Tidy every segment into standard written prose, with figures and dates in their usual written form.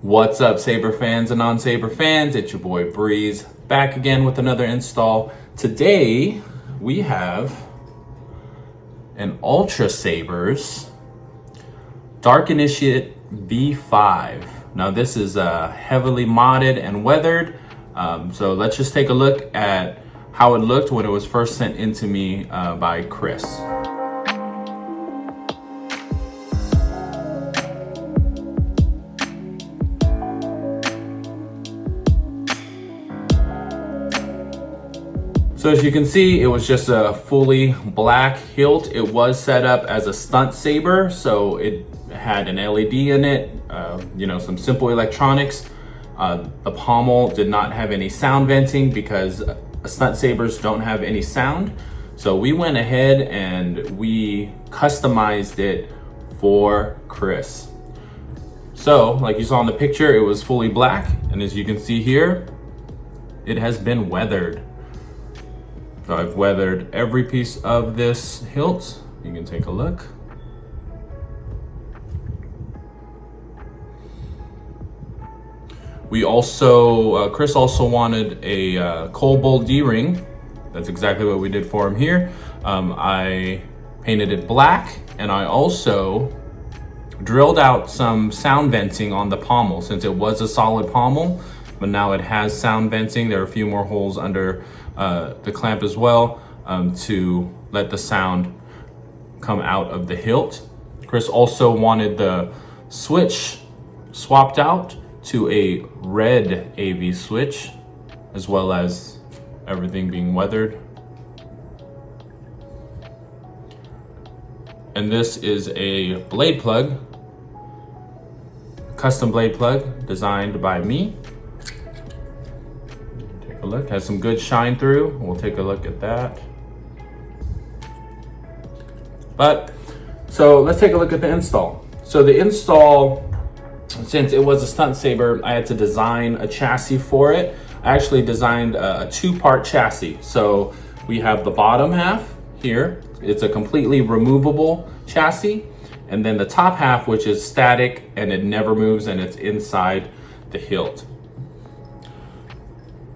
What's up, Saber fans and non-Saber fans? It's your boy Breeze, back again with another install. Today we have an Ultrasabers Dark Initiate V5. Now this is heavily modded and weathered, so let's just take a look at how it looked when it was first sent into me by Chris. So as you can see, it was just a fully black hilt. It was set up as a stunt saber, so it had an LED in it, some simple electronics. The pommel did not have any sound venting because stunt sabers don't have any sound. So we went ahead and we customized it for Chris. So like you saw in the picture, it was fully black. And as you can see here, it has been weathered. So I've weathered every piece of this hilt. You can take a look. We also, Chris also wanted a Kobold D-Ring. That's exactly what we did for him here. I painted it black, and I also drilled out some sound venting on the pommel since it was a solid pommel, but now it has sound venting. There are a few more holes under the clamp as well to let the sound come out of the hilt. Chris also wanted the switch swapped out to a red AV switch, as well as everything being weathered. And this is a blade plug, custom blade plug designed by me. Take a look, has some good shine through. We'll take a look at that. So let's take a look at the install. So the install, since it was a stunt saber, I had to design a chassis for it. I actually designed a two-part chassis. So we have the bottom half here. It's a completely removable chassis. And then the top half, which is static and it never moves and it's inside the hilt.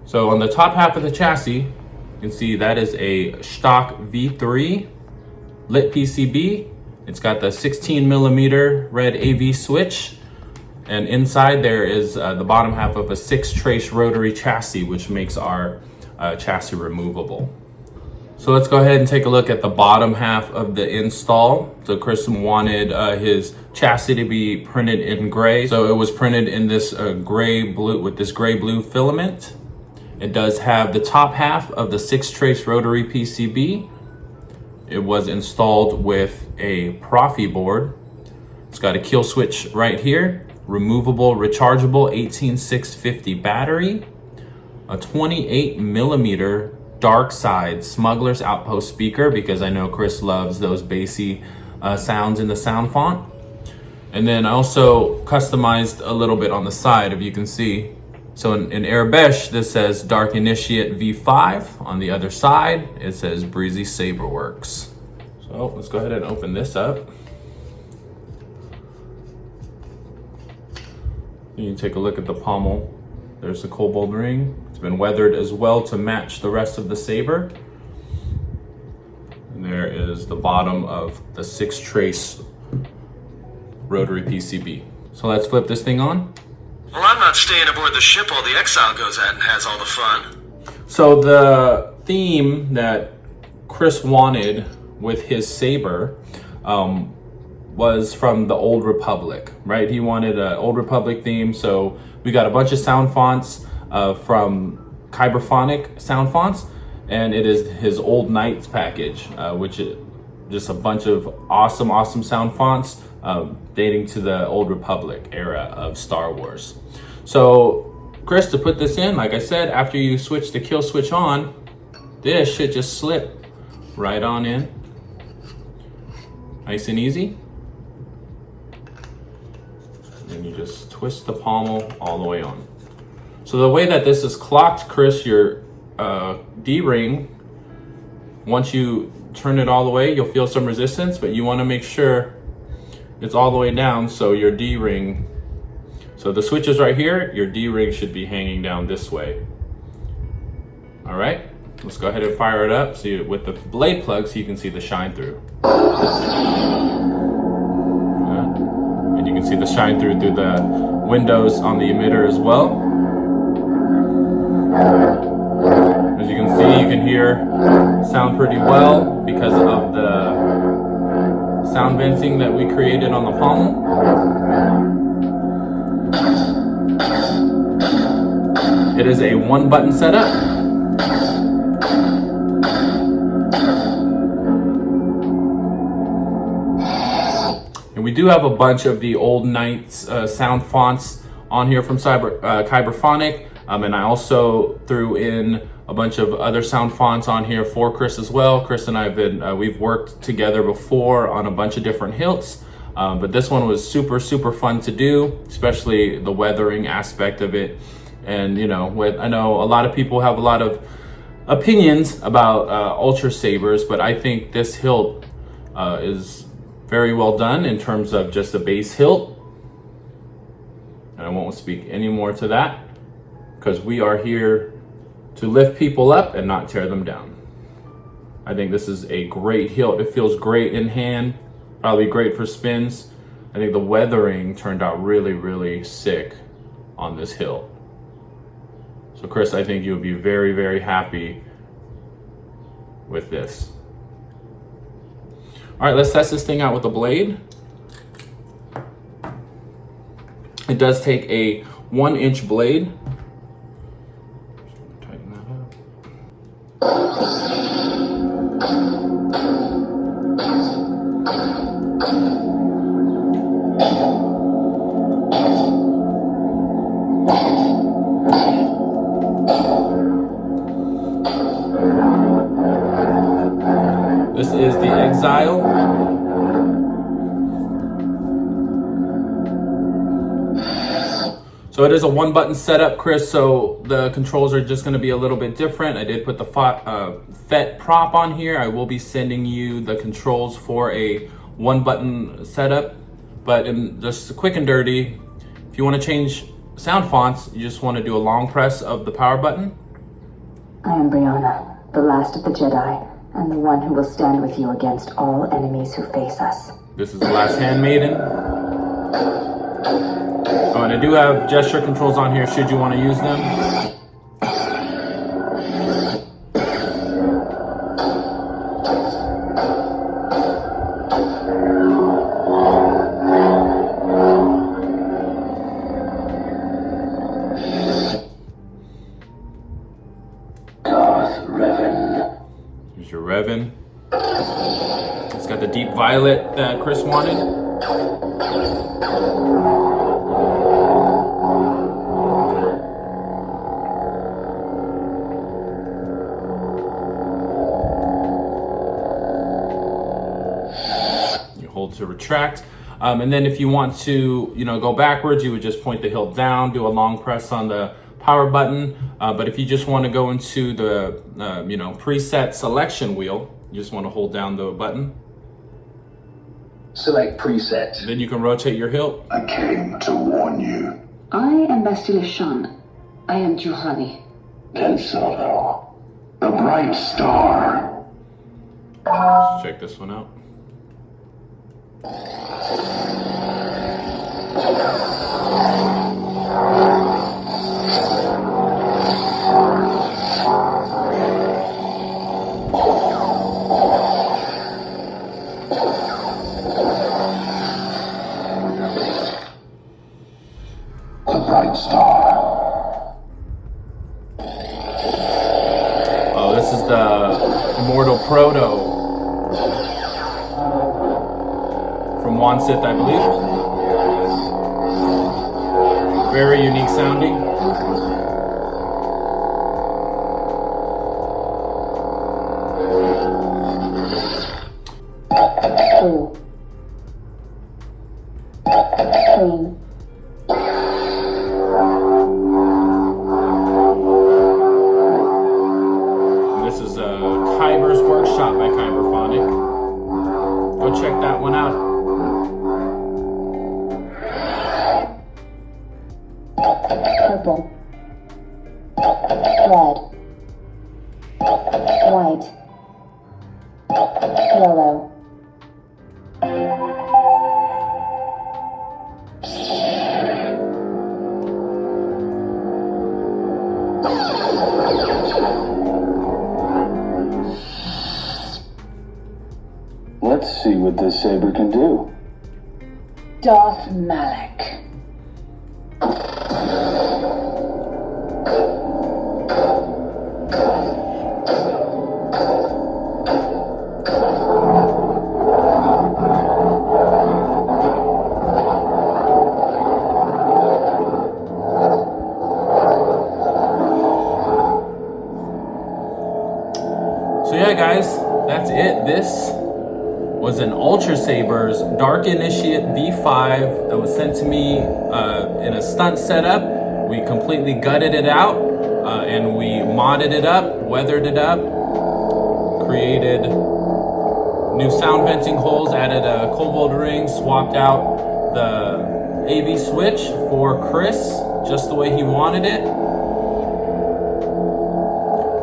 So on the top half of the chassis, you can see that is a Shtok V3 lit PCB. It's got the 16mm red AV switch. And inside there is the bottom half of a 6-trace rotary chassis, which makes our chassis removable. So let's go ahead and take a look at the bottom half of the install. So Chris wanted his chassis to be printed in gray. So it was printed in this gray blue, with this gray blue filament. It does have the top half of the 6-trace rotary PCB. It was installed with a Proffie board. It's got a kill switch right here. Removable, rechargeable 18650 battery, a 28mm dark side Smuggler's Outpost speaker, because I know Chris loves those bassy sounds in the sound font. And then I also customized a little bit on the side, if you can see. So in Arabesh, this says Dark Initiate V5. On the other side, it says Breezy Saber Works. So let's go ahead and open this up. You can take a look at the pommel. There's the Kobold ring. It's been weathered as well to match the rest of the saber. And there is the bottom of the 6-trace rotary PCB. So let's flip this thing on. Well, I'm not staying aboard the ship all the Exile goes at and has all the fun. So the theme that Chris wanted with his saber was from the Old Republic, right? He wanted an Old Republic theme, so we got a bunch of sound fonts from Kyberphonic Soundfonts, and it is his Old Knights package, which is just a bunch of awesome sound fonts dating to the Old Republic era of Star Wars. So Chris, to put this in, like I said, after you switch the kill switch on, this should just slip right on in. Nice and easy. And you just twist the pommel all the way on. So the way that this is clocked, Chris, your D-ring, once you turn it all the way, you'll feel some resistance, but you want to make sure it's all the way down so your D-ring So the switch is right here. Your D-ring should be hanging down this way. All right, let's go ahead and fire it up. See with the blade plug so you can see the shine through. And you can see the shine through the windows on the emitter as well. As you can see, you can hear sound pretty well because of the sound venting that we created on the pommel. It is a 1-button setup. And we do have a bunch of the old Knights sound fonts on here from Kyberphonic. And I also threw in a bunch of other sound fonts on here for Chris as well. Chris and I have we've worked together before on a bunch of different hilts. But this one was super, super fun to do, especially the weathering aspect of it. And I know a lot of people have a lot of opinions about Ultrasabers, but I think this hilt is very well done in terms of just a base hilt. And I won't speak any more to that, because we are here to lift people up and not tear them down. I think this is a great hilt. It feels great in hand, probably great for spins. I think the weathering turned out really, really sick on this hilt. So Chris, I think you'll be very, very happy with this. All right, let's test this thing out with a blade. It does take a 1-inch blade. Tighten that This is the Exile. So it is a 1-button setup, Chris, so the controls are just going to be a little bit different. I did put the FET prop on here. I will be sending you the controls for a 1-button setup. But in just quick and dirty, if you want to change sound fonts, you just want to do a long press of the power button. I am Brianna, the last of the Jedi, and the one who will stand with you against all enemies who face us. This is the last handmaiden. Oh, and I do have gesture controls on here should you want to use them. Here's your Revan. It's got the deep violet that Chris wanted. You hold to retract. And then if you want to, go backwards, you would just point the hilt down, do a long press on the power button. But if you just want to go into the, preset selection wheel, you just want to hold down the button. Select preset. Then you can rotate your hilt. I came to warn you. I am Bastila Shan. I am Juhani. Tensoto, the bright star. Let's check this one out. The bright star. Oh, this is the Immortal Proto from JuanSith, I believe. Very unique sounding. This is Kyber's Workshop by Kyberphonic. Go check that one out. Purple. Red. White. Yellow. Let's see what this saber can do. Darth Malak. So yeah, guys, that's it. This was an Ultrasabers Dark Initiate V5 that was sent to me in a stunt setup. We completely gutted it out and we modded it up, weathered it up, created new sound venting holes, added a Kobold D-Ring, swapped out the AV switch for Chris, just the way he wanted it.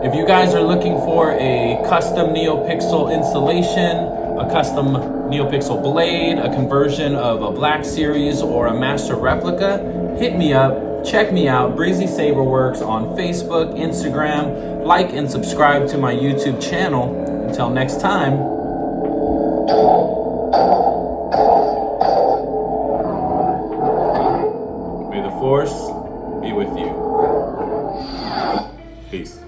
If you guys are looking for a custom neopixel installation, a custom neopixel blade, a conversion of a Black Series or a Master Replica, hit me up, check me out, Breezy Saber Works on Facebook, Instagram, like and subscribe to my YouTube channel. Until next time. May the Force be with you. Peace.